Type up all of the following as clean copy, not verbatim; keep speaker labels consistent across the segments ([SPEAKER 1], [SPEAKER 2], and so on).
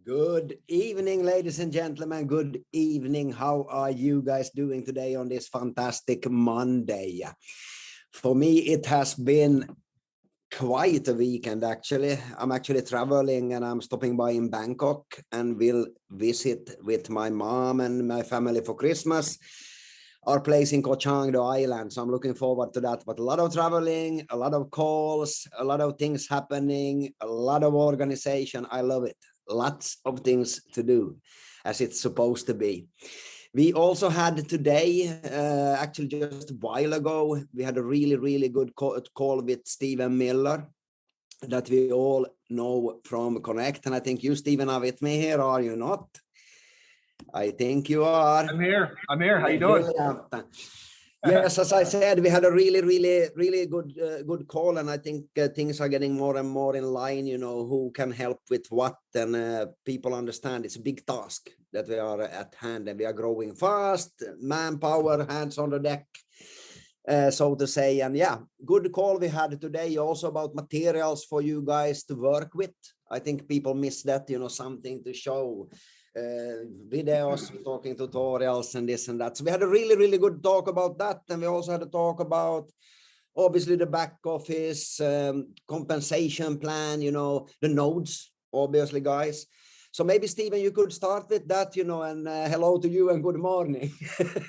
[SPEAKER 1] Good evening, ladies and gentlemen. Good evening. How are you guys doing today on this fantastic Monday? For me, it has been quite a weekend, actually. I'm actually traveling and I'm stopping by in Bangkok and will visit with my mom and my family for Christmas. Our place in Koh Chang, the island. So I'm looking forward to that. But a lot of traveling, a lot of calls, a lot of things happening, a lot of organization. I love it. Lots of things to do, as it's supposed to be. We also had today, actually just a while ago, we had a really good call with Stephen Miller that we all know from Connect. And I think you, Stephen, are with me here, are you not? I think you are.
[SPEAKER 2] I'm here. How you doing?
[SPEAKER 1] Yes, as I said, we had a really good call, and I think things are getting more and more in line. You know, who can help with what, and people understand it's a big task that we are at hand, and we are growing fast. Manpower, hands on the deck, so to say. And yeah, good call we had today. Also about materials for you guys to work with. I think people miss that. You know, something to show. Videos, talking tutorials and this and that. So we had a really good talk about that, and we also had a talk about obviously the back office, compensation plan, you know, the nodes, obviously, guys. So maybe Stephen, you could start with that, you know, and hello to you and good morning.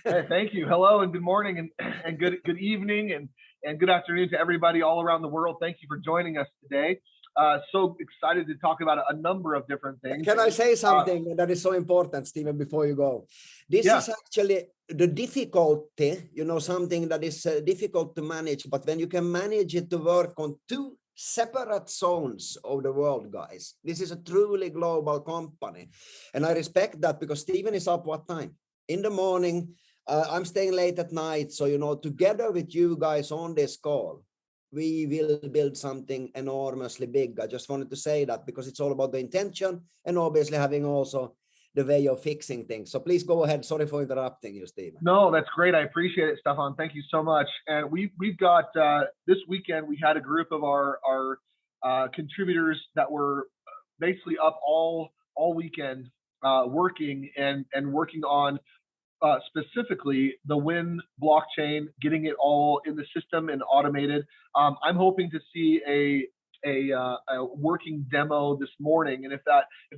[SPEAKER 2] Hey, thank you. Hello and good morning and good evening and good afternoon to everybody all around the world. Thank you for joining us today. So excited to talk about a number of different things.
[SPEAKER 1] Can I say something that is so important, Stephen, before you go? This is actually the difficulty, you know, something that is difficult to manage, but when you can manage it to work on two separate zones of the world, guys, this is a truly global company. And I respect that because Stephen is up what time? In the morning. I'm staying late at night. So, you know, together with you guys on this call, we will build something enormously big. I just wanted to say that because it's all about the intention and obviously having also the way of fixing things. So please go ahead. Sorry for interrupting you, Stephen.
[SPEAKER 2] No, that's great. I appreciate it, Stefan. Thank you so much. And we've got this weekend, we had a group of our contributors that were basically up all weekend working and working on specifically the Win blockchain, getting it all in the system and automated. I'm hoping to see a working demo this morning, and if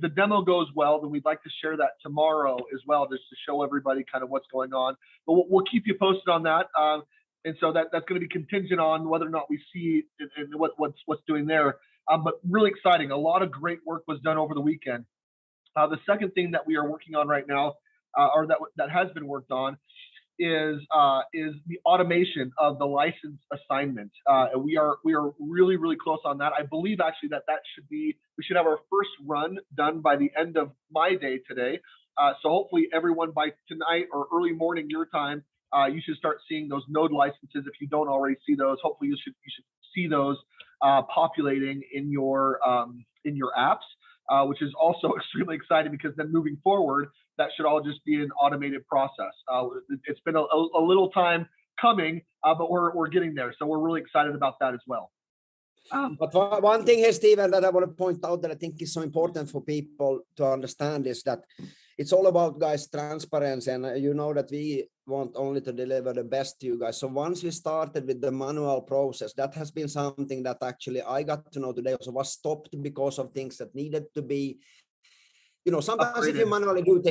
[SPEAKER 2] the demo goes well, then we'd like to share that tomorrow as well, just to show everybody kind of what's going on. But we'll keep you posted on that. And so that's going to be contingent on whether or not we see and what's doing there. But really exciting. A lot of great work was done over the weekend. The second thing that we are working on right now, or that has been worked on, is the automation of the license assignment. We are really close on that. I believe actually that we should have our first run done by the end of my day today. So hopefully everyone by tonight or early morning your time, you should start seeing those node licenses. If you don't already see those, hopefully you should see those populating in your apps. Which is also extremely exciting because then moving forward, that should all just be an automated process. It's been a little time coming, but we're getting there. So we're really excited about that as well.
[SPEAKER 1] But one thing here, Stephen, that I want to point out that I think is so important for people to understand is that it's all about, guys, transparency. And you know that we want only to deliver the best to you guys. So once we started with the manual process, that has been something that actually I got to know today also was stopped because of things that needed to be, you know, sometimes if you manually do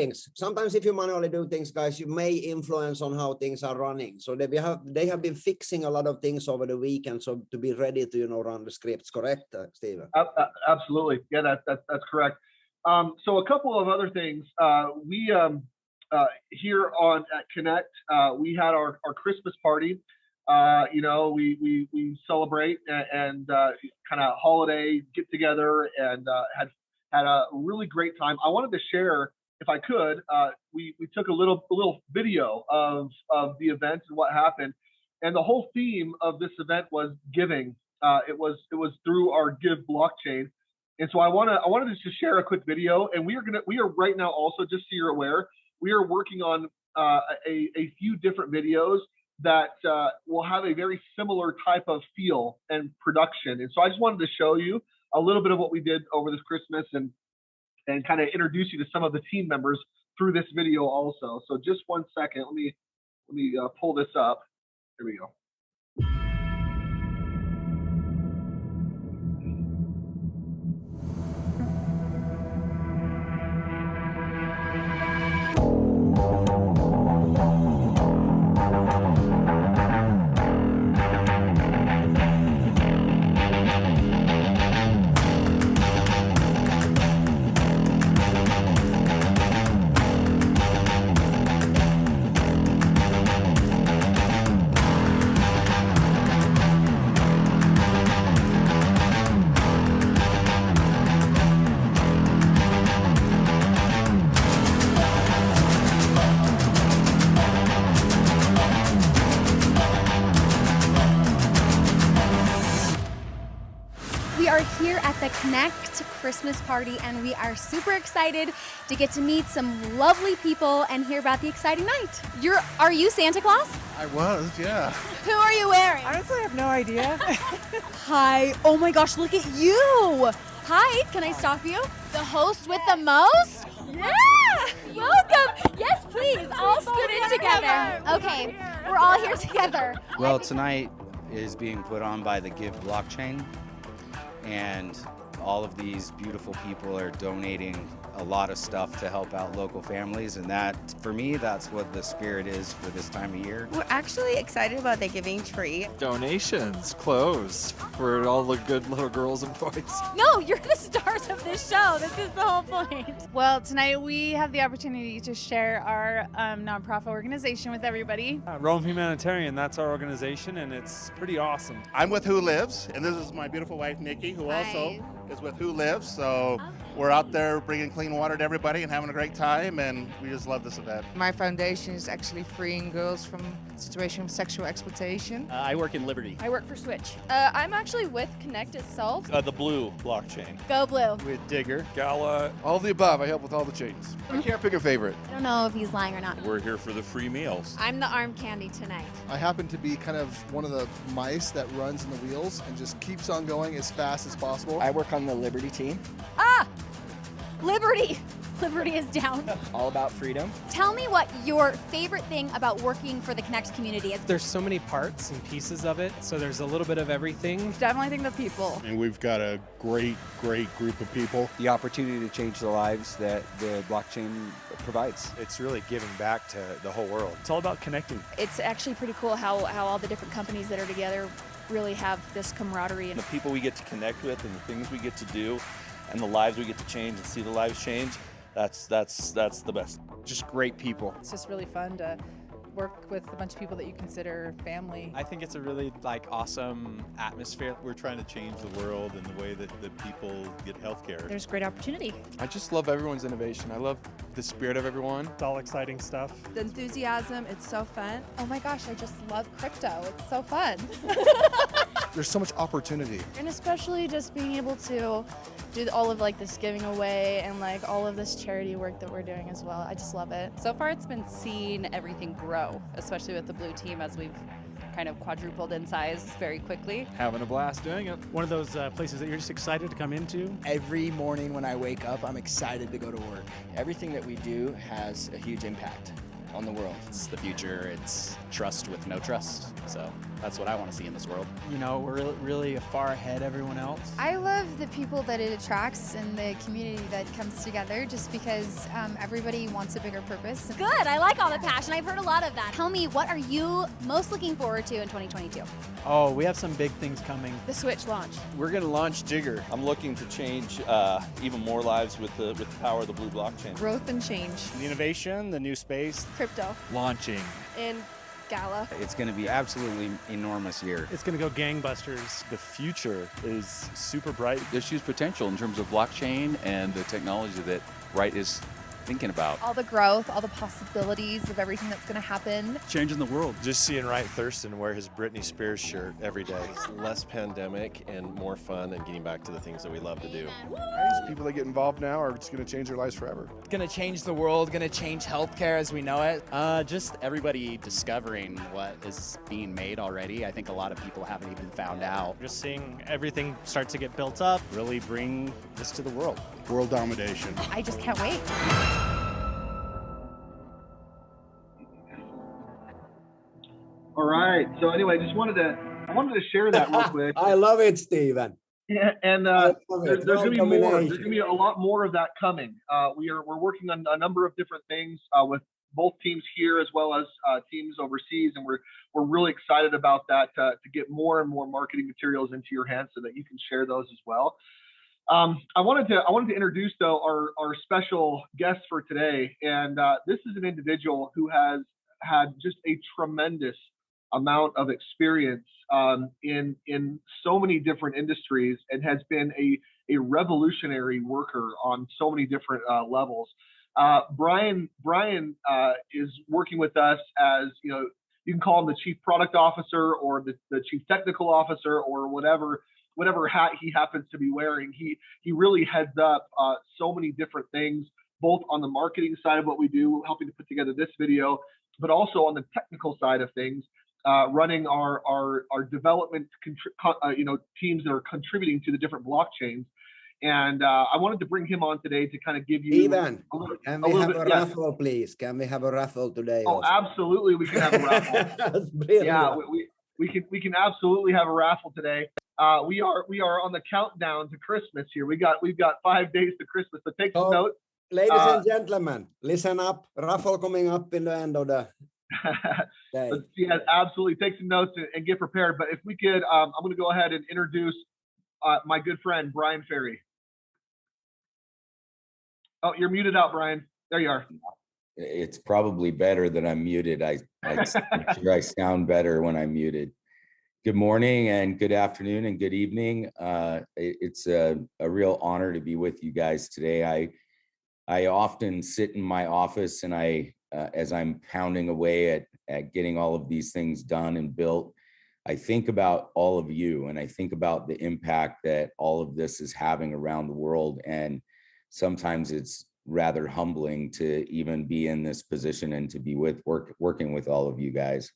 [SPEAKER 1] things, guys, you may influence on how things are running. So they have been fixing a lot of things over the weekend. So to be ready to, you know, run the scripts, correct, Stephen?
[SPEAKER 2] Absolutely. Yeah, that's correct. So a couple of other things. We here at Connect, we had our Christmas party. You know, we celebrate and kind of holiday get together and had a really great time. I wanted to share, if I could, we took a little video of the event and what happened, and the whole theme of this event was giving. It was through our Give blockchain. And so I wanted to share a quick video, and we are right now also, just so you're aware, we are working on a few different videos that will have a very similar type of feel and production. And so I just wanted to show you a little bit of what we did over this Christmas and and kind of introduce you to some of the team members through this video also. So just 1 second, let me pull this up. Here we go.
[SPEAKER 3] Here at the Connect Christmas party, and we are super excited to get to meet some lovely people and hear about the exciting night. Are you Santa Claus?
[SPEAKER 4] I was, yeah.
[SPEAKER 3] Who are you wearing?
[SPEAKER 5] Honestly, I have no idea.
[SPEAKER 3] Hi. Oh my gosh, look at you. Hi, can I stop you? The host with the most? Yeah. Welcome. Yes, please. All scoot in together. Okay, we're all here together.
[SPEAKER 6] Well, tonight is being put on by the Give blockchain. And all of these beautiful people are donating a lot of stuff to help out local families, and that, for me, that's what the spirit is for this time of year.
[SPEAKER 7] We're actually excited about the giving tree.
[SPEAKER 4] Donations, clothes for all the good little girls and boys.
[SPEAKER 3] No, you're the stars of this show. This is the whole point.
[SPEAKER 8] Well, tonight we have the opportunity to share our nonprofit organization with everybody.
[SPEAKER 9] Rome Humanitarian, that's our organization, and it's pretty awesome.
[SPEAKER 10] I'm with Who Lives, and this is my beautiful wife, Nikki, who also is with Who Lives. So we're out there bringing clean water to everybody and having a great time, and we just love this event.
[SPEAKER 5] My foundation is actually freeing girls from situation of sexual exploitation.
[SPEAKER 11] I work in Liberty.
[SPEAKER 8] I work for Switch. I'm actually with Connect itself.
[SPEAKER 11] The Blue blockchain.
[SPEAKER 3] Go Blue.
[SPEAKER 4] With Digger.
[SPEAKER 9] Gala.
[SPEAKER 4] All of the above. I help with all the chains. I can't pick a favorite.
[SPEAKER 3] I don't know if he's lying or not.
[SPEAKER 11] We're here for the free meals.
[SPEAKER 8] I'm the arm candy tonight.
[SPEAKER 12] I happen to be kind of one of the mice that runs in the wheels and just keeps on going as fast as possible.
[SPEAKER 13] I work on the Liberty team.
[SPEAKER 3] Ah! Liberty! Liberty is down.
[SPEAKER 13] All about freedom.
[SPEAKER 3] Tell me what your favorite thing about working for the Connect community is.
[SPEAKER 14] There's so many parts and pieces of it, so there's a little bit of everything.
[SPEAKER 8] Definitely think the people.
[SPEAKER 15] And we've got a great group of people.
[SPEAKER 16] The opportunity to change the lives that the blockchain provides.
[SPEAKER 17] It's really giving back to the whole world.
[SPEAKER 9] It's all about connecting.
[SPEAKER 8] It's actually pretty cool how all the different companies that are together really have this camaraderie.
[SPEAKER 11] And the people we get to connect with and the things we get to do and the lives we get to change and see the lives change, that's the best.
[SPEAKER 18] Just great people.
[SPEAKER 19] It's just really fun to work with a bunch of people that you consider family.
[SPEAKER 20] I think it's a really awesome atmosphere.
[SPEAKER 21] We're trying to change the world in the way that people get healthcare.
[SPEAKER 8] There's great opportunity.
[SPEAKER 4] I just love everyone's innovation. I love the spirit of everyone.
[SPEAKER 9] It's all exciting stuff.
[SPEAKER 19] The enthusiasm, it's so fun. Oh my gosh, I just love crypto. It's so fun.
[SPEAKER 12] There's so much opportunity.
[SPEAKER 8] And especially just being able to do all of this giving away and all of this charity work that we're doing as well. I just love it.
[SPEAKER 22] So far it's been seeing everything grow, especially with the Blue team as we've kind of quadrupled in size very quickly.
[SPEAKER 9] Having a blast doing it. One of those places that you're just excited to come into.
[SPEAKER 13] Every morning when I wake up, I'm excited to go to work. Everything that we do has a huge impact on the world.
[SPEAKER 23] It's the future. It's trust with no trust. So that's what I want to see in this world.
[SPEAKER 24] You know, we're really far ahead of everyone else.
[SPEAKER 25] I love the people that it attracts and the community that comes together just because everybody wants a bigger purpose.
[SPEAKER 3] Good, I like all the passion. I've heard a lot of that. Tell me, what are you most looking forward to in 2022?
[SPEAKER 14] Oh, we have some big things coming.
[SPEAKER 8] The Switch launch.
[SPEAKER 4] We're going to launch Digger.
[SPEAKER 11] I'm looking to change even more lives with the power of the Blue blockchain.
[SPEAKER 19] Growth and change.
[SPEAKER 17] The innovation, the new space.
[SPEAKER 8] Crypto.
[SPEAKER 9] Launching.
[SPEAKER 8] And Gala.
[SPEAKER 6] It's going to be absolutely enormous year.
[SPEAKER 9] It's going to go gangbusters.
[SPEAKER 21] The future is super bright.
[SPEAKER 26] There's huge potential in terms of blockchain and the technology that Wright is
[SPEAKER 23] thinking about.
[SPEAKER 19] All the growth, all the possibilities of everything that's going to happen.
[SPEAKER 17] Changing the world. Just seeing Ryan Thurston wear his Britney Spears shirt every day.
[SPEAKER 1] It's less pandemic and more fun and getting back to the things that we love to do.
[SPEAKER 2] These people that get involved now are just going to change their lives forever.
[SPEAKER 24] It's going to change the world, going to change healthcare as we know it.
[SPEAKER 23] Just everybody discovering what is being made already. I think a lot of people haven't even found out.
[SPEAKER 9] Just seeing everything start to get built up.
[SPEAKER 23] Really bring this to the world.
[SPEAKER 15] World domination.
[SPEAKER 19] I just can't wait.
[SPEAKER 7] All right. So anyway, I wanted to share that real quick.
[SPEAKER 10] I love it, Steven.
[SPEAKER 7] Yeah, and there's going to be more. There's going to be a lot more of that coming. We're working on a number of different things with both teams here as well as teams overseas, and we're really excited about that to get more and more marketing materials into your hands so that you can share those as well. I wanted to introduce though our special guest for today, and this is an individual who has had just a tremendous amount of experience in so many different industries and has been a revolutionary worker on so many different levels. Bryan is working with us as, you can call him the chief product officer or the chief technical officer or whatever hat he happens to be wearing. He really heads up so many different things, both on the marketing side of what we do, helping to put together this video, but also on the technical side of things, running our development teams that are contributing to the different blockchains. And I wanted to bring him on today to kind of give you
[SPEAKER 10] Ivan, can we have a raffle, please? Can we have a raffle today?
[SPEAKER 7] Oh, also? Absolutely, we can have a raffle. Yeah, we can absolutely have a raffle today. We are on the countdown to Christmas here. We've got 5 days to Christmas. So take some notes.
[SPEAKER 10] Ladies and gentlemen, listen up. Raffle coming up in the end of the day.
[SPEAKER 7] Yeah, absolutely. Take some notes and get prepared. But if we could, I'm going to go ahead and introduce my good friend, Bryan Ferre. Oh, you're muted out, Bryan. There you are.
[SPEAKER 6] It's probably better that I'm muted. I'm sure I sound better when I'm muted. Good morning and good afternoon and good evening. It's a real honor to be with you guys today. I often sit in my office and as I'm pounding away at getting all of these things done and built, I think about all of you and I think about the impact that all of this is having around the world. And sometimes it's rather humbling to even be in this position and to be working with all of you guys.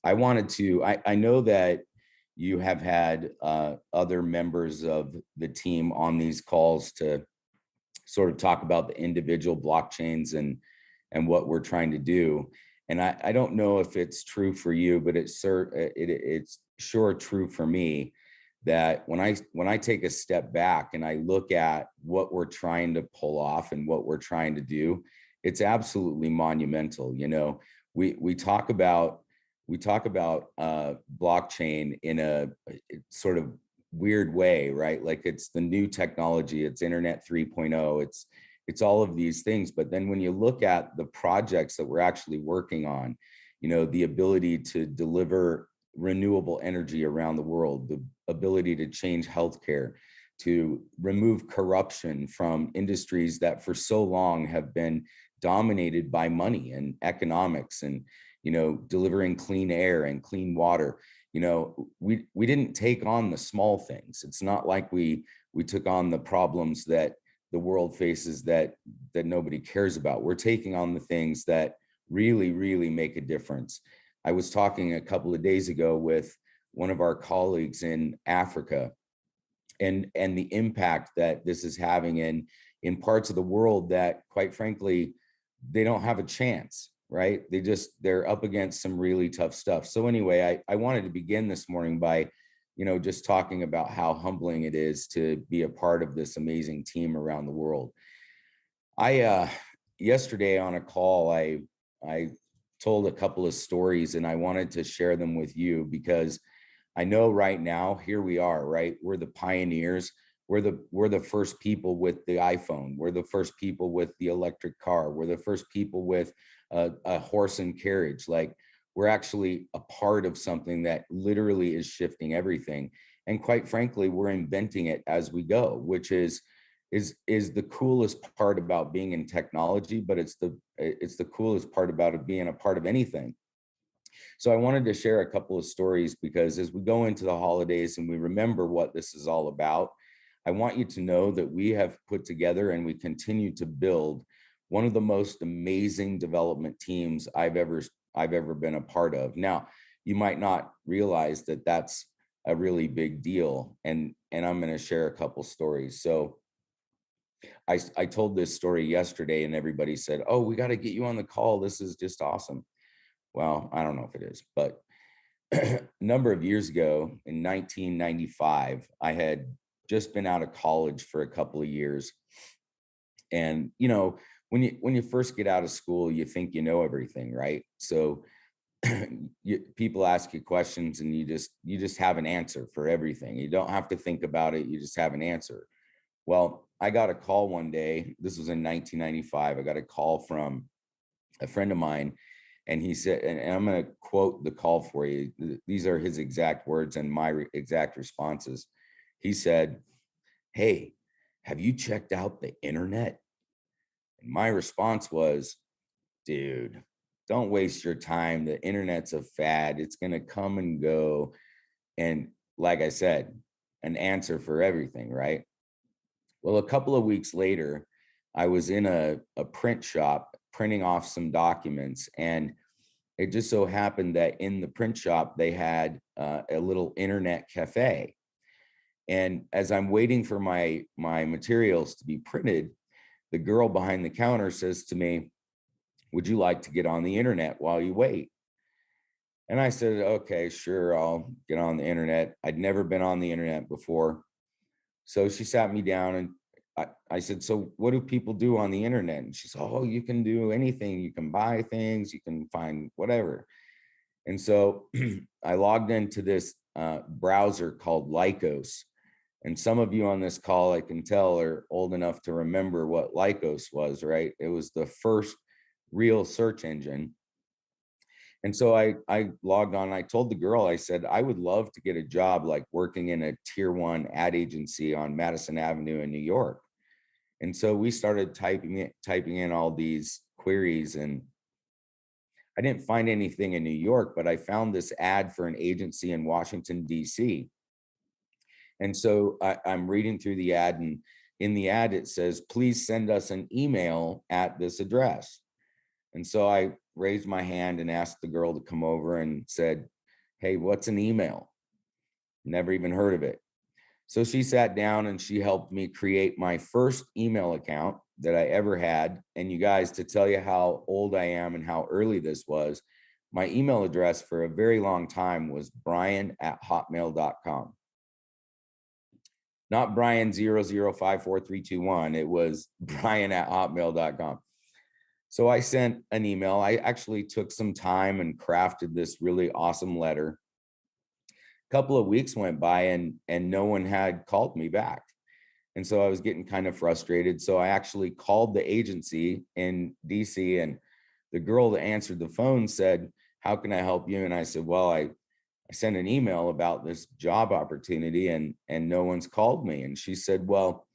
[SPEAKER 6] I know that you have had other members of the team on these calls to sort of talk about the individual blockchains and what we're trying to do. And I don't know if it's true for you, but it's sure true for me that when I take a step back and I look at what we're trying to pull off and what we're trying to do, it's absolutely monumental. We talk about blockchain in a sort of weird way, right? Like it's the new technology, it's Internet 3.0, it's all of these things. But then when you look at the projects that we're actually working on, the ability to deliver renewable energy around the world, the ability to change healthcare, to remove corruption from industries that for so long have been dominated by money and economics, and delivering clean air and clean water. We didn't take on the small things. It's not like we took on the problems that the world faces that nobody cares about. We're taking on the things that really, really make a difference. I was talking a couple of days ago with one of our colleagues in Africa and the impact that this is having in parts of the world that, quite frankly, they don't have a chance, right? They're up against some really tough stuff. So anyway, I wanted to begin this morning by, just talking about how humbling it is to be a part of this amazing team around the world. Yesterday on a call, I told a couple of stories and I wanted to share them with you because I know right now, here we are, right? We're the pioneers. We're the first people with the iPhone. We're the first people with the electric car. We're the first people with a horse and carriage. Like, we're actually a part of something that literally is shifting everything. And quite frankly, we're inventing it as we go, which is
[SPEAKER 5] is the coolest part about being in technology, but it's the coolest part about it being a part of anything. So I wanted to share a couple of stories, because as we go into the holidays and we remember what this is all about, I want you to know that we have put together and we continue to build one of the most amazing development teams I've ever been a part of. Now, you might not realize that that's a really big deal, and I'm going to share a couple stories. So I told this story yesterday and everybody said, "Oh, we got to get you on the call. This is just awesome." Well, I don't know if it is, but a number of years ago in 1995, I had just been out of college for a couple of years. And, you know, when you first get out of school, you think you know everything, right? So people ask you questions and you just have an answer for everything. You don't have to think about it. You just have an answer. Well, I got a call one day. This was in 1995. I got a call from a friend of mine, and he said, and I'm going to quote the call for you. These are his exact words and my exact responses. He said, "Hey, have you checked out the internet?" And my response was, "Dude, don't waste your time. The internet's a fad. It's going to come and go." And like I said, an answer for everything, right? Well, a couple of weeks later, I was in a print shop printing off some documents, and it just so happened that in the print shop, they had a little internet cafe. And as I'm waiting for my materials to be printed, the girl behind the counter says to me, "Would you like to get on the internet while you wait?" And I said, "Okay, sure, I'll get on the internet." I'd never been on the internet before. So she sat me down and I said, "So what do people do on the internet?" And she said, "Oh, you can do anything. You can buy things, you can find whatever." And so I logged into this browser called Lycos. And some of you on this call, I can tell, are old enough to remember what Lycos was, right? It was the first real search engine. And so I logged on. I told the girl, I said, "I would love to get a job like working in a tier 1 ad agency on Madison Avenue in New York." And so we started typing in all these queries, and I didn't find anything in New York, but I found this ad for an agency in Washington, D.C. And so I'm reading through the ad, and in the ad, it says, "Please send us an email at this address." And so I raised my hand and asked the girl to come over and said, "Hey, what's an email?" Never even heard of it. So she sat down and she helped me create my first email account that I ever had. And you guys, to tell you how old I am and how early this was, my email address for a very long time was Bryan@hotmail.com. Not Bryan005431. It was Bryan@hotmail.com. So I sent an email. I actually took some time and crafted this really awesome letter. A couple of weeks went by and no one had called me back. And so I was getting kind of frustrated. So I actually called the agency in DC, and the girl that answered the phone said, "How can I help you?" And I said, "Well, I sent an email about this job opportunity and no one's called me." And she said, "Well,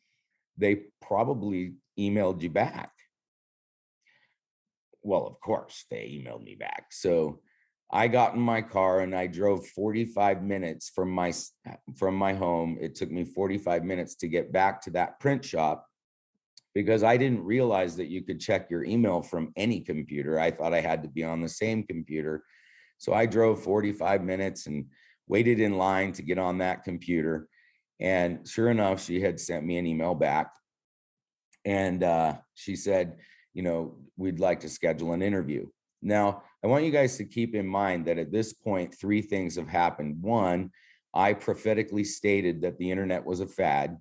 [SPEAKER 5] they probably emailed you back." Well, of course they emailed me back. So I got in my car and I drove 45 minutes from my home. It took me 45 minutes to get back to that print shop, because I didn't realize that you could check your email from any computer. I thought I had to be on the same computer. So I drove 45 minutes and waited in line to get on that computer. And sure enough, she had sent me an email back. And she said, "You know, we'd like to schedule an interview." Now, I want you guys to keep in mind that at this point, 3 things have happened. 1, I prophetically stated that the internet was a fad.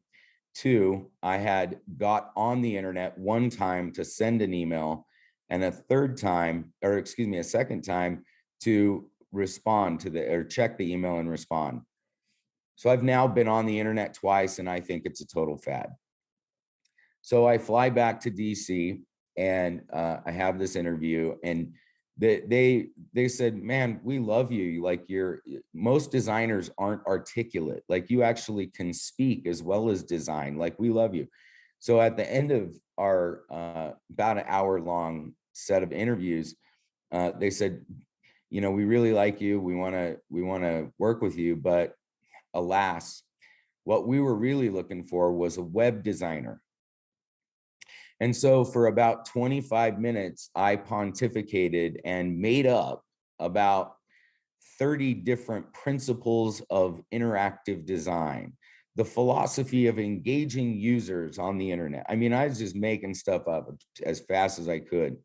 [SPEAKER 5] 2, I had got on the internet one time to send an email, and a second time to respond to or check the email and respond. So I've now been on the internet twice, and I think it's a total fad. So I fly back to DC, and I have this interview, and they said, "Man, we love you. Like, most designers aren't articulate. Like, you actually can speak as well as design. Like, we love you." So at the end of our about an hour-long set of interviews, they said, you know, we really like you. We want to work with you, but alas, what we were really looking for was a web designer. And so for about 25 minutes, I pontificated and made up about 30 different principles of interactive design, the philosophy of engaging users on the internet. I mean, I was just making stuff up as fast as I could.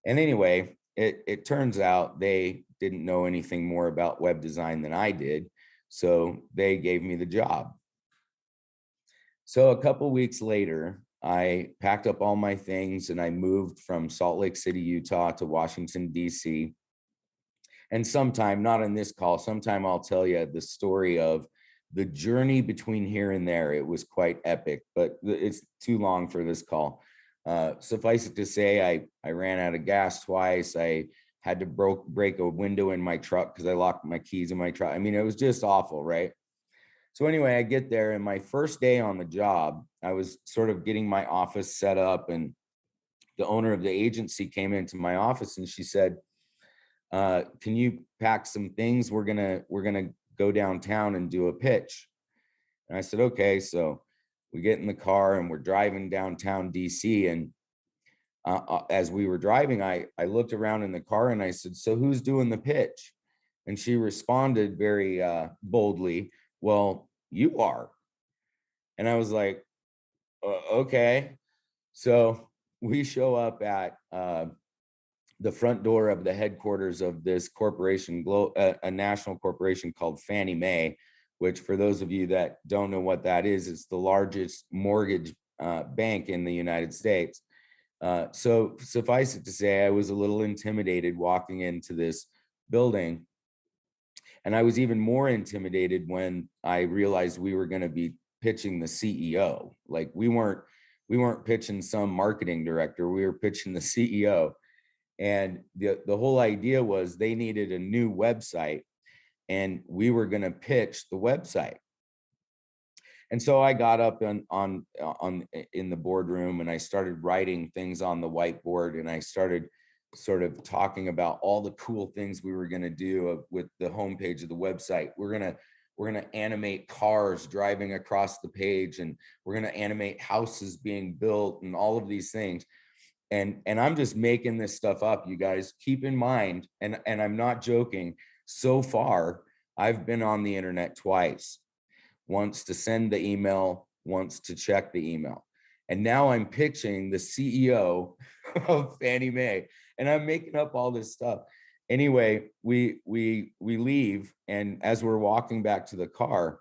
[SPEAKER 5] And anyway, it turns out they didn't know anything more about web design than I did. So they gave me the job. So a couple weeks later, I packed up all my things and I moved from Salt Lake City, Utah to Washington, DC. And sometime, not in this call, sometime I'll tell you the story of the journey between here and there. It was quite epic, but it's too long for this call. Suffice it to say, I ran out of gas twice. I had to break a window in my truck because I locked my keys in my truck. I mean, it was just awful, right? So anyway, I get there, and my first day on the job, I was sort of getting my office set up, and the owner of the agency came into my office and she said, can you pack some things? We're gonna go downtown and do a pitch. And I said, okay. So we get in the car and we're driving downtown DC. And as we were driving, I looked around in the car and I said, so who's doing the pitch? And she responded very boldly, well, you are. And I was like, okay. So we show up at the front door of the headquarters of this corporation, a national corporation called Fannie Mae, which for those of you that don't know what that is, it's the largest mortgage bank in the United States. So suffice it to say, I was a little intimidated walking into this building. And I was even more intimidated when I realized we were going to be pitching the CEO. Like we weren't pitching some marketing director, we were pitching the CEO. And the whole idea was they needed a new website and we were going to pitch the website. And so I got up in the boardroom and I started writing things on the whiteboard, and I started sort of talking about all the cool things we were going to do with the homepage of the website. We're going to animate cars driving across the page, and we're going to animate houses being built and all of these things. And I'm just making this stuff up, you guys. Keep in mind, and I'm not joking, so far, I've been on the internet twice. Once to send the email, once to check the email. And now I'm pitching the CEO of Fannie Mae, and I'm making up all this stuff. Anyway, we leave, and as we're walking back to the car,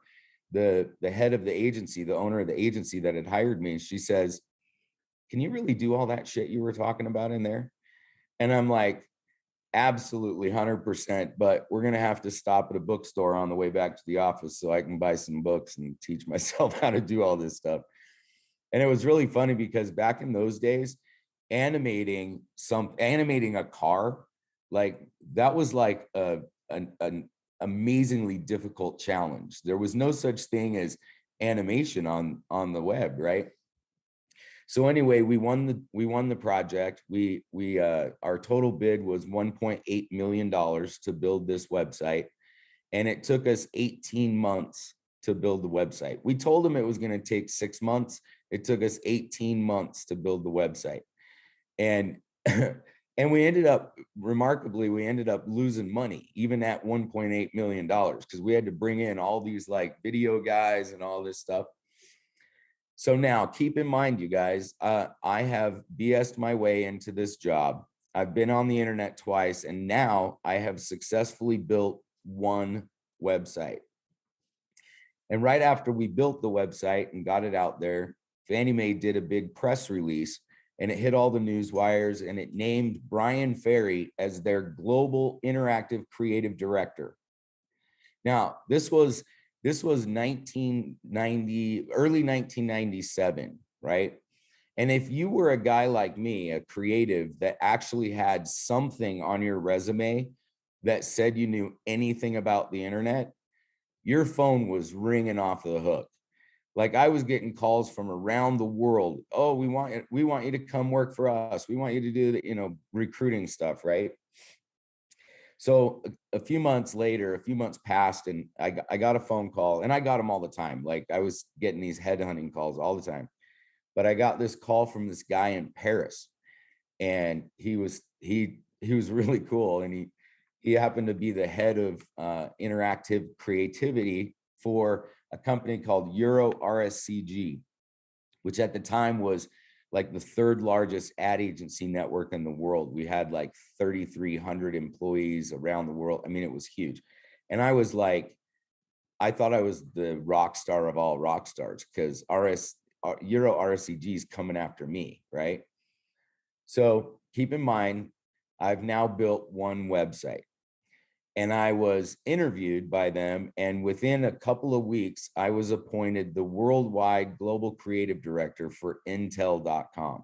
[SPEAKER 5] the head of the agency, the owner of the agency that had hired me, she says, can you really do all that shit you were talking about in there? And I'm like, absolutely 100%, but we're going to have to stop at a bookstore on the way back to the office so I can buy some books and teach myself how to do all this stuff. And it was really funny because back in those days, animating a car, like that was like an amazingly difficult challenge. There was no such thing as animation on the web, right? So anyway, we won the project. Our total bid was $1.8 million to build this website, and it took us 18 months to build the website. We told them it was going to take 6 months. It took us 18 months to build the website, and and we ended up losing money even at $1.8 million because we had to bring in all these like video guys and all this stuff. So now keep in mind, you guys, I have BS'd my way into this job. I've been on the internet twice, and now I have successfully built one website. And right after we built the website and got it out there, Fannie Mae did a big press release, and it hit all the news wires, and it named Bryan Ferre as their global interactive creative director. Now, this was 1990, early 1997, right? And if you were a guy like me, a creative that actually had something on your resume that said you knew anything about the internet, your phone was ringing off the hook. Like I was getting calls from around the world. Oh, we want you to come work for us. We want you to do the, recruiting stuff, right? So a few months later, a few months passed, and I got a phone call, and I got them all the time. Like I was getting these headhunting calls all the time. But I got this call from this guy in Paris, and he was really cool, and he happened to be the head of interactive creativity for a company called Euro RSCG, which at the time was like the third largest ad agency network in the world. We had like 3,300 employees around the world. I mean, it was huge. And I was like, I thought I was the rock star of all rock stars, because Euro RSCG is coming after me, right? So keep in mind, I've now built one website, and I was interviewed by them. And within a couple of weeks, I was appointed the worldwide global creative director for Intel.com.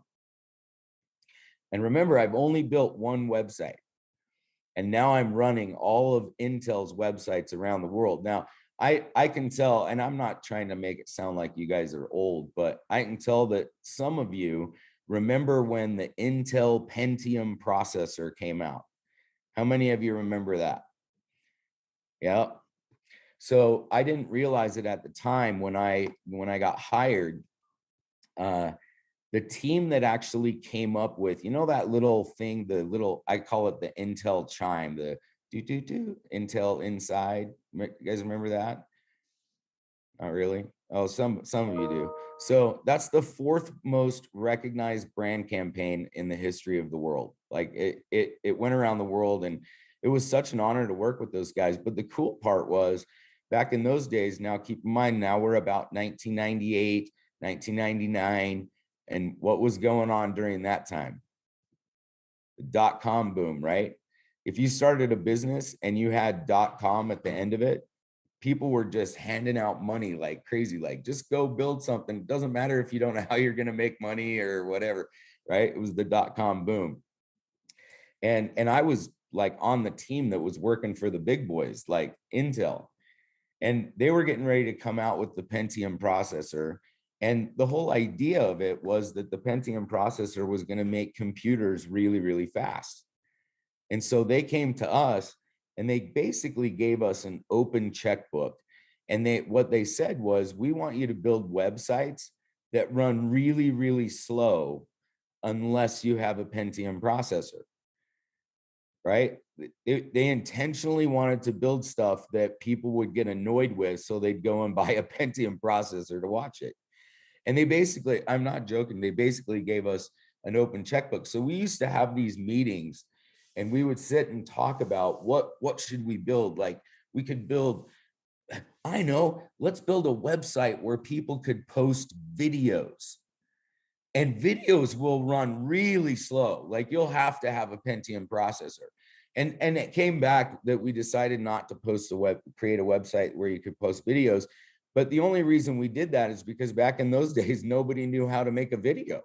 [SPEAKER 5] And remember, I've only built one website, and now I'm running all of Intel's websites around the world. Now, I can tell, and I'm not trying to make it sound like you guys are old, but I can tell that some of you remember when the Intel Pentium processor came out. How many of you remember that? Yeah. So I didn't realize it at the time when I got hired. The team that actually came up with, that little thing, I call it the Intel chime, the do Intel inside. You guys remember that? Not really. Oh, some of you do. So that's the fourth most recognized brand campaign in the history of the world. Like it went around the world, and it was such an honor to work with those guys. But the cool part was, back in those days, now keep in mind, now we're about 1998, 1999, and what was going on during that time? The dot-com boom, right? If you started a business and you had .com at the end of it, people were just handing out money like crazy, like just go build something. It doesn't matter if you don't know how you're going to make money or whatever, right? It was the .com boom. And I was like on the team that was working for the big boys like Intel, and they were getting ready to come out with the Pentium processor. And the whole idea of it was that the Pentium processor was going to make computers really, really fast. And so they came to us, and they basically gave us an open checkbook. And what they said was, we want you to build websites that run really, really slow unless you have a Pentium processor, right? They intentionally wanted to build stuff that people would get annoyed with, so they'd go and buy a Pentium processor to watch it. And they basically, I'm not joking, they basically gave us an open checkbook. So we used to have these meetings, and we would sit and talk about what should we build? Like, we could build, I know, let's build a website where people could post videos, and videos will run really slow. Like, you'll have to have a Pentium processor. And it came back that we decided not to create a website where you could post videos. But the only reason we did that is because back in those days, nobody knew how to make a video.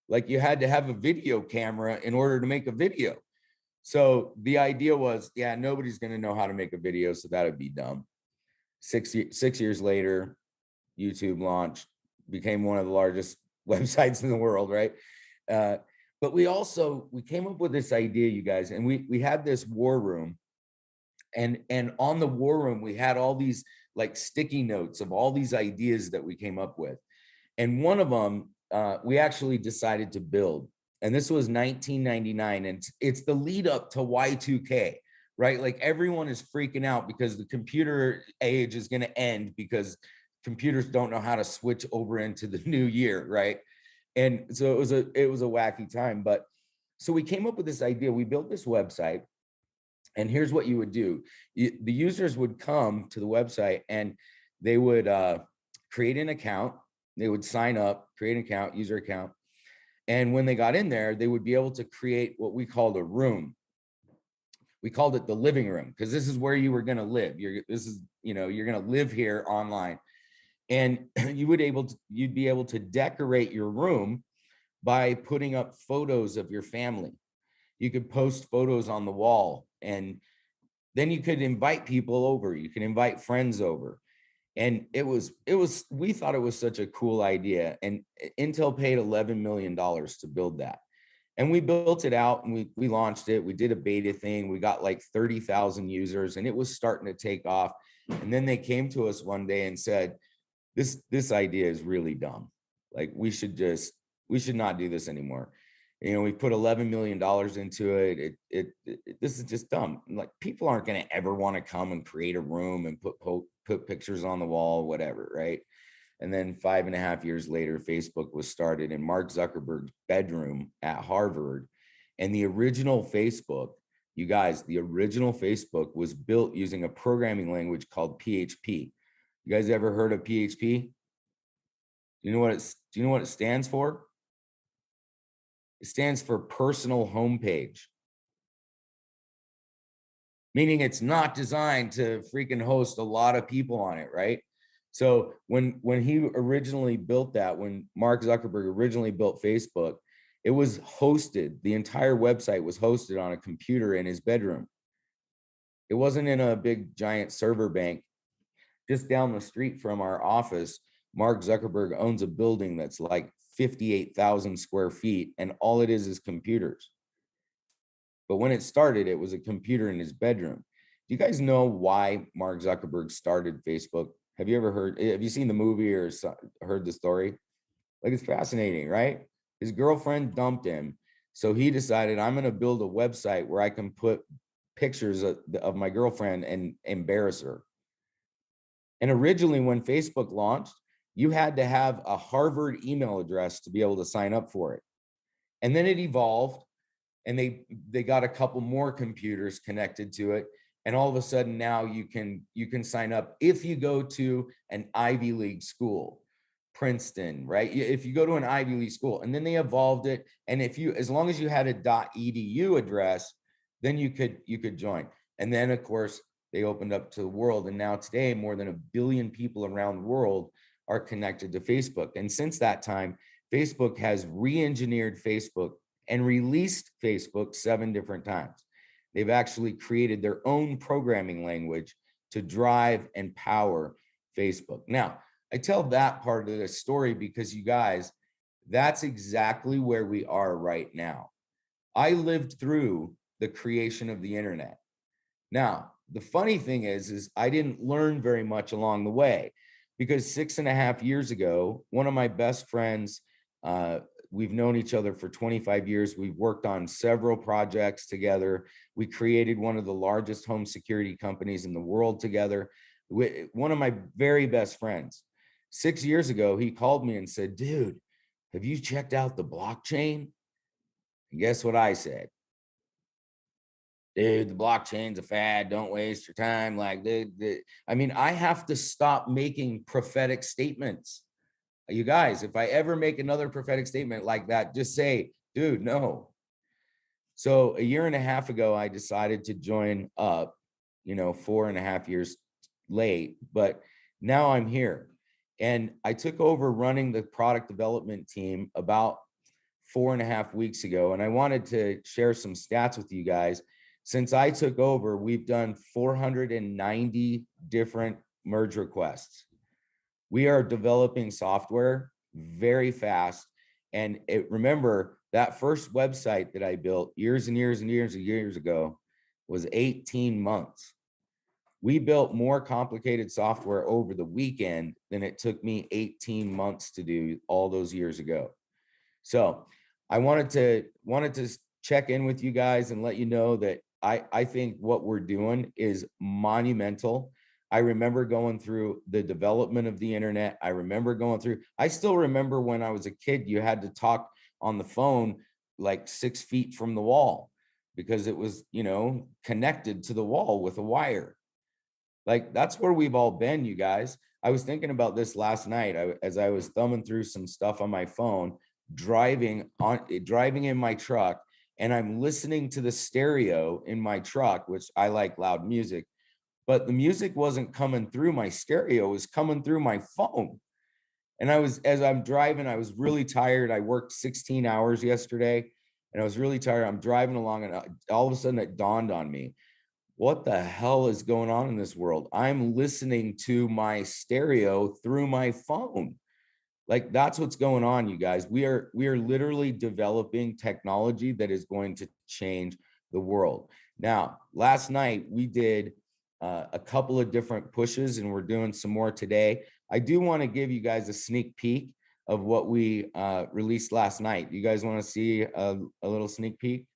[SPEAKER 5] Like, you had to have a video camera in order to make a video. So the idea was, yeah, nobody's going to know how to make a video, so that would be dumb. 6 years later, YouTube launched, became one of the largest websites in the world, right? But we came up with this idea, you guys, and we had this war room, and on the war room, we had all these like sticky notes of all these ideas that we came up with. And one of them, we actually decided to build. And this was 1999, and it's the lead up to Y2K, right? Like, everyone is freaking out because the computer age is going to end because computers don't know how to switch over into the new year, right? And so it was a wacky time. But so we came up with this idea. We built this website, and here's what you would do. The users would come to the website, and they would create an account. They would sign up, create an account, user account. And when they got in there, they would be able to create what we called a room. We called it the living room, because this is where you were going to live. You're going to live here online. And you'd be able to decorate your room by putting up photos of your family. You could post photos on the wall, and then you could invite people over. You can invite friends over. And we thought it was such a cool idea. And Intel paid $11 million to build that. And we built it out and we launched it. We did a beta thing. We got like 30,000 users and it was starting to take off. And then they came to us one day and said, this idea is really dumb. Like we should not do this anymore. You know, we put $11 million into it. This is just dumb. Like people aren't going to ever want to come and create a room and put pictures on the wall, whatever, right? And then 5.5 years later, Facebook was started in Mark Zuckerberg's bedroom at Harvard. And the original Facebook, you guys, the original Facebook was built using a programming language called PHP. You guys ever heard of PHP? Do you know what it stands for? It stands for personal homepage. Meaning it's not designed to freaking host a lot of people on it, right? So when he originally built that, when Mark Zuckerberg originally built Facebook, it was hosted, the entire website was hosted on a computer in his bedroom. It wasn't in a big giant server bank. Just down the street from our office, Mark Zuckerberg owns a building that's like 58,000 square feet, and all it is computers. But when it started, it was a computer in his bedroom. Do you guys know why Mark Zuckerberg started Facebook? Have you seen the movie or heard the story? Like, it's fascinating, right? His girlfriend dumped him. So he decided, I'm going to build a website where I can put pictures of my girlfriend and embarrass her. And originally when Facebook launched, you had to have a Harvard email address to be able to sign up for it. And then it evolved and they got a couple more computers connected to it. And all of a sudden now you can sign up if you go to an Ivy League school, Princeton, right? If you go to an Ivy League school, and then they evolved it. And as long as you had a .edu address, then you could join. And then of course they opened up to the world. And now today, more than 1 billion people around the world are connected to Facebook. And since that time, Facebook has re-engineered Facebook and released Facebook 7 different times. They've actually created their own programming language to drive and power Facebook. Now, I tell that part of the story because you guys, that's exactly where we are right now. I lived through the creation of the internet. Now, the funny thing is I didn't learn very much along the way because 6.5 years ago, one of my best friends, we've known each other for 25 years. We've worked on several projects together. We created one of the largest home security companies in the world together. One of my very best friends. 6 years ago, he called me and said, dude, have you checked out the blockchain? And guess what I said? Dude, the blockchain's a fad. Don't waste your time. Like, I mean, I have to stop making prophetic statements. You guys, if I ever make another prophetic statement like that, just say, dude, no. So 1.5 years ago, I decided to join up, 4.5 years late, but now I'm here. And I took over running the product development team about 4.5 weeks ago. And I wanted to share some stats with you guys. Since I took over, we've done 490 different merge requests. We are developing software very fast. And remember, that first website that I built years and years and years and years ago was 18 months. We built more complicated software over the weekend than it took me 18 months to do all those years ago. So I wanted to check in with you guys and let you know that I think what we're doing is monumental. I remember going through the development of the internet. I still remember when I was a kid, you had to talk on the phone like 6 feet from the wall because it was, connected to the wall with a wire. Like, that's where we've all been, you guys. I was thinking about this last night as I was thumbing through some stuff on my phone, driving in my truck, and I'm listening to the stereo in my truck, which I like loud music, but the music wasn't coming through my stereo, it was coming through my phone. And as I'm driving, I was really tired. I worked 16 hours yesterday and I was really tired. I'm driving along and all of a sudden it dawned on me. what the hell is going on in this world? I'm listening to my stereo through my phone. Like, that's what's going on, you guys. We are literally developing technology that is going to change the world. Now, last night we did a couple of different pushes, and we're doing some more today. I do want to give you guys a sneak peek of what we released last night. You guys want to see a little sneak peek?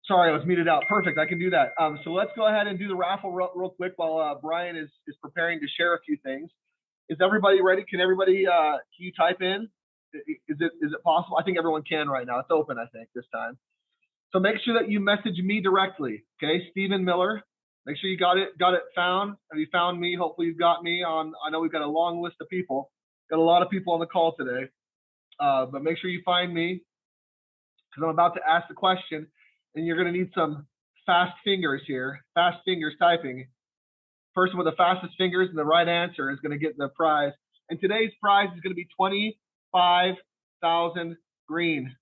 [SPEAKER 7] Sorry, I was muted out. Perfect, I can do that. So let's go ahead and do the raffle real quick while Bryan is preparing to share a few things. Is everybody ready? Can everybody, can you type in? Is it possible? I think everyone can right now. It's open, I think, this time. So make sure that you message me directly, okay? Stephen Miller. Make sure you got it found. Have you found me? Hopefully you've got me on. I know we've got a long list of people. Got a lot of people on the call today. But make sure you find me, because I'm about to ask the question, and you're going to need some fast fingers here. Fast fingers typing. Person with the fastest fingers and the right answer is going to get the prize. And today's prize is going to be 25,000 green.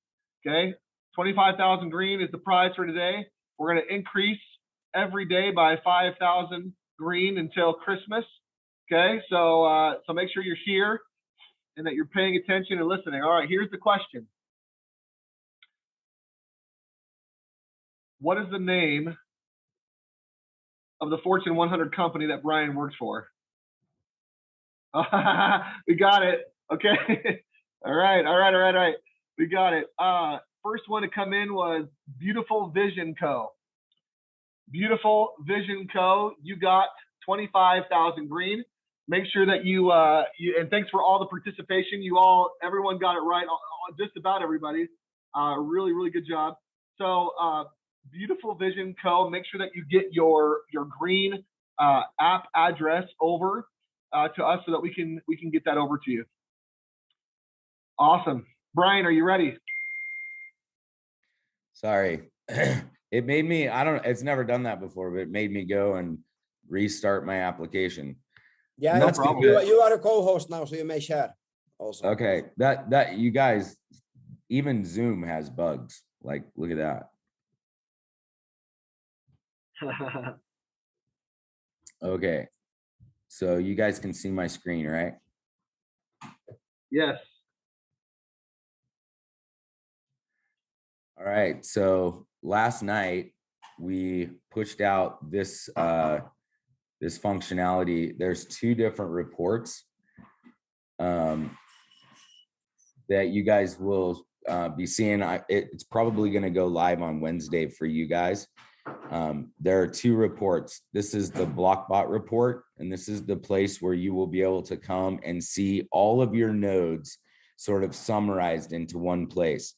[SPEAKER 7] Okay, 25,000 green is the prize for today. We're going to increase every day by 5,000 green until Christmas. Okay, so make sure you're here and that you're paying attention and listening. All right, here's the question. What is the name of the Fortune 100 company that Bryan works for? We got it. Okay. All right. We got it. First one to come in was Beautiful Vision Co. Beautiful Vision Co. You got 25,000 green. Make sure that you and thanks for all the participation. Everyone got it right. Just about everybody. Really, really good job. So Beautiful Vision Co. Make sure that you get your green app address over to us so that we can get that over to you. Awesome. Bryan, are you ready?
[SPEAKER 5] Sorry. It made me, it's never done that before, but it made me go and restart my application.
[SPEAKER 10] Yeah,
[SPEAKER 5] no
[SPEAKER 10] problem. You are a co-host now, so you may share also.
[SPEAKER 5] Okay, that you guys, even Zoom has bugs. Like, look at that. Okay, so you guys can see my screen, right?
[SPEAKER 7] Yes.
[SPEAKER 5] All right, so last night we pushed out this this functionality. There's two different reports that you guys will be seeing. It's probably going to go live on Wednesday for you guys. There are two reports. This is the BlockBot report, and this is the place where you will be able to come and see all of your nodes sort of summarized into one place.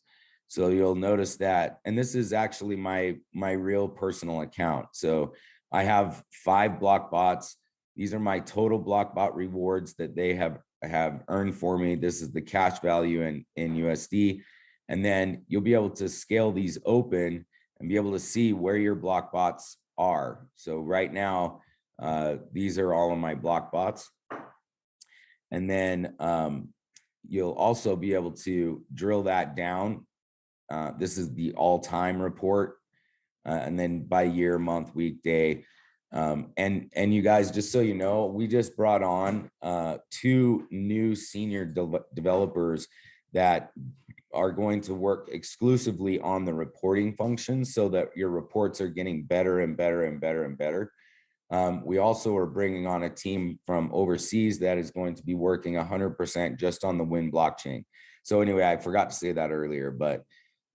[SPEAKER 5] So you'll notice that, and this is actually my real personal account. So I have 5 BlockBots. These are my total BlockBot rewards that they have earned for me. This is the cash value in USD. And then you'll be able to scale these open and be able to see where your BlockBots are. So right now, these are all of my BlockBots. And then you'll also be able to drill that down. This is the all-time report. And then by year, month, week, day. And you guys, just so you know, we just brought on 2 new senior developers that are going to work exclusively on the reporting function so that your reports are getting better and better and better and better. We also are bringing on a team from overseas that is going to be working 100% just on the Wind blockchain. So anyway, I forgot to say that earlier, but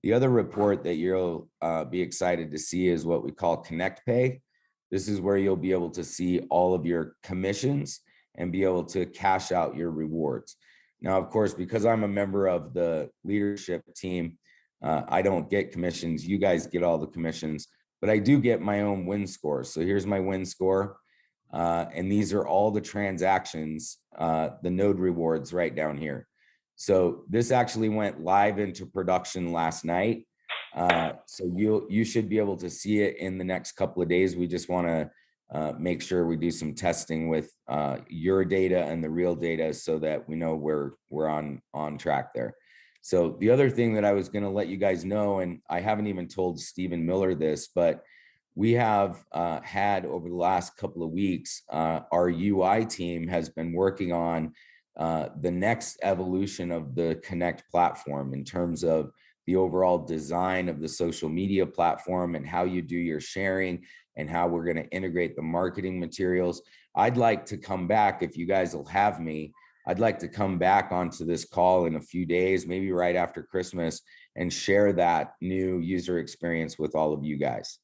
[SPEAKER 5] the other report that you'll be excited to see is what we call Connect Pay. This is where you'll be able to see all of your commissions and be able to cash out your rewards. Now, of course, because I'm a member of the leadership team, I don't get commissions. You guys get all the commissions, but I do get my own win score. So here's my win score. And these are all the transactions, the node rewards right down here. So this actually went live into production last night. So you should be able to see it in the next couple of days. We just want to make sure we do some testing with your data and the real data so that we know we're on track there. So the other thing that I was going to let you guys know, and I haven't even told Stephen Miller this, but we have had over the last couple of weeks, our UI team has been working on the next evolution of the Connect platform in terms of the overall design of the social media platform and how you do your sharing and how we're going to integrate the marketing materials. I'd like to come back, if you guys will have me, I'd like to come back onto this call in a few days, maybe right after Christmas, and share that new user experience with all of you guys.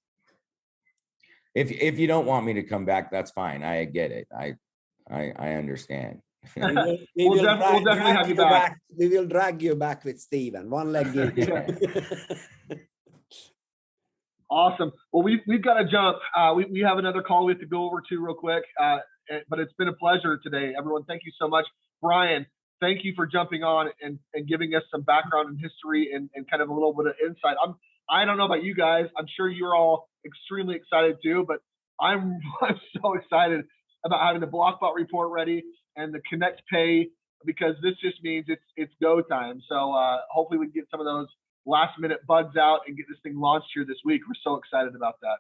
[SPEAKER 5] If you don't want me to come back, that's fine. I get it. I understand.
[SPEAKER 7] We'll definitely have you back.
[SPEAKER 10] We will drag you back with Steven. One leg each.
[SPEAKER 7] Awesome. Well, we've got to jump. We have another call we have to go over to real quick. But it's been a pleasure today, everyone. Thank you so much. Bryan, thank you for jumping on and giving us some background and history and kind of a little bit of insight. I don't know about you guys. I'm sure you're all extremely excited too, but I'm so excited about having the Blockbot report ready and the Connect Pay, because this just means it's go time. So hopefully we can get some of those last minute bugs out and get this thing launched here this week. We're so excited about that.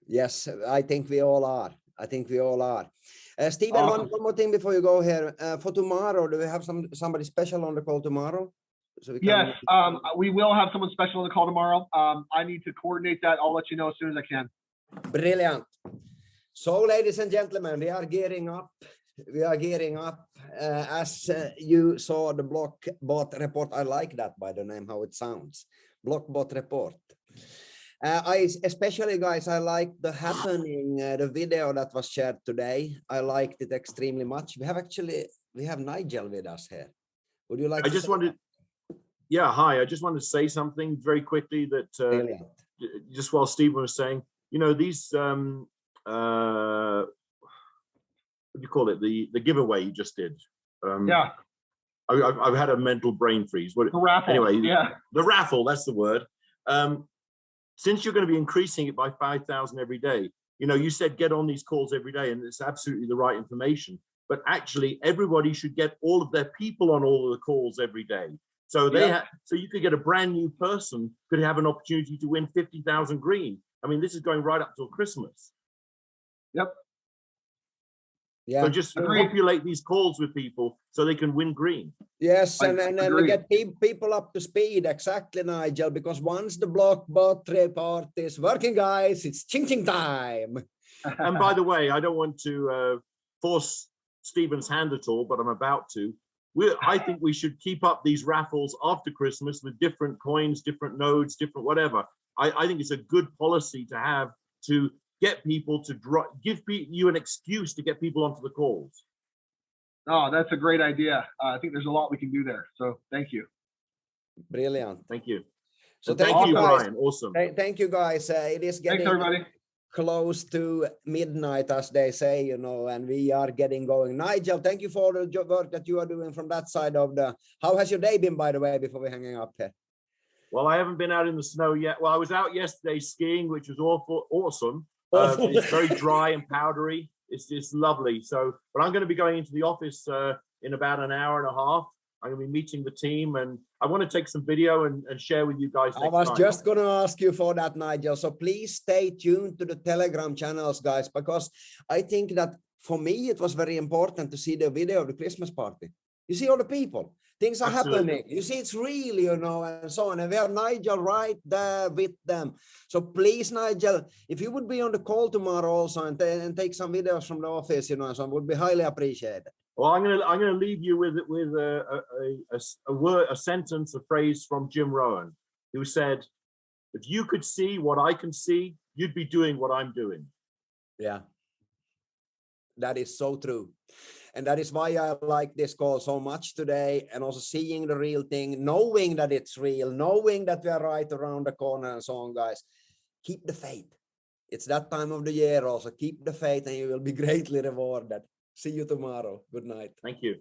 [SPEAKER 10] Yes, I think we all are. Steven,
[SPEAKER 7] Awesome.
[SPEAKER 10] one more thing before you go here. For tomorrow, do we have somebody special on the call tomorrow? So we
[SPEAKER 7] Yes, we will have someone special on the call tomorrow. I need to coordinate that. I'll let you know as soon as I can.
[SPEAKER 10] Brilliant. So, ladies and gentlemen, we are gearing up. As you saw the Blockbot report. I like that, by the name, how it sounds. Blockbot report. I especially, guys, I like the the video that was shared today. I liked it extremely much. We have Nigel with us here. Would you like
[SPEAKER 12] I just wanted to say something very quickly that just while Stephen was saying, you know, these what do you call it? The giveaway you just did.
[SPEAKER 7] Yeah.
[SPEAKER 12] I've had a mental brain freeze.
[SPEAKER 7] The raffle.
[SPEAKER 12] Anyway,
[SPEAKER 7] yeah.
[SPEAKER 12] The raffle, that's the word. Since you're going to be increasing it by 5,000 every day, you know, you said get on these calls every day, and it's absolutely the right information. But actually, everybody should get all of their people on all of the calls every day. So so you could get a brand new person could have an opportunity to win 50,000 green. I mean, this is going right up till Christmas.
[SPEAKER 7] Yep.
[SPEAKER 10] Yeah.
[SPEAKER 12] So just populate these calls with people so they can win green.
[SPEAKER 10] Yes, and we get people up to speed. Exactly, Nigel, because once the Blockbot report is working, guys, it's ching time.
[SPEAKER 12] And by the way, I don't want to force Stephen's hand at all, but I'm about to. I think we should keep up these raffles after Christmas with different coins, different nodes, different whatever. I think it's a good policy to have to get people to give you an excuse to get people onto the calls.
[SPEAKER 7] Oh, that's a great idea. I think there's a lot we can do there. So thank you.
[SPEAKER 10] Brilliant.
[SPEAKER 12] Thank you.
[SPEAKER 10] So
[SPEAKER 12] thank you, Bryan. Awesome.
[SPEAKER 10] Thank you, guys. It is getting close to midnight, as they say, you know, and we are getting going. Nigel, thank you for the work that you are doing from that side of the... How has your day been, by the way, before we're hanging up here?
[SPEAKER 12] Well, I haven't been out in the snow yet. Well, I was out yesterday skiing, which was awesome. It's very dry and powdery. It's lovely. So, but I'm going to be going into the office in about an hour and a half. I'm going to be meeting the team, and I want to take some video and share with you guys.
[SPEAKER 10] I was just going to ask you for that, Nigel. So please stay tuned to the Telegram channels, guys, because I think that for me, it was very important to see the video of the Christmas party. You see all the people. Things are happening. You see, it's real, you know, and so on. And we have Nigel right there with them. So please, Nigel, if you would be on the call tomorrow also and take some videos from the office, you know, so it would be highly appreciated.
[SPEAKER 12] Well, I'm gonna leave you with a word, a sentence, a phrase from Jim Rohn, who said, "If you could see what I can see, you'd be doing what I'm doing."
[SPEAKER 10] Yeah, that is so true. And that is why I like this call so much today, and also seeing the real thing, knowing that it's real, knowing that we are right around the corner and so on, guys. Keep the faith. It's that time of the year also. Keep the faith and you will be greatly rewarded. See you tomorrow. Good night.
[SPEAKER 12] Thank you.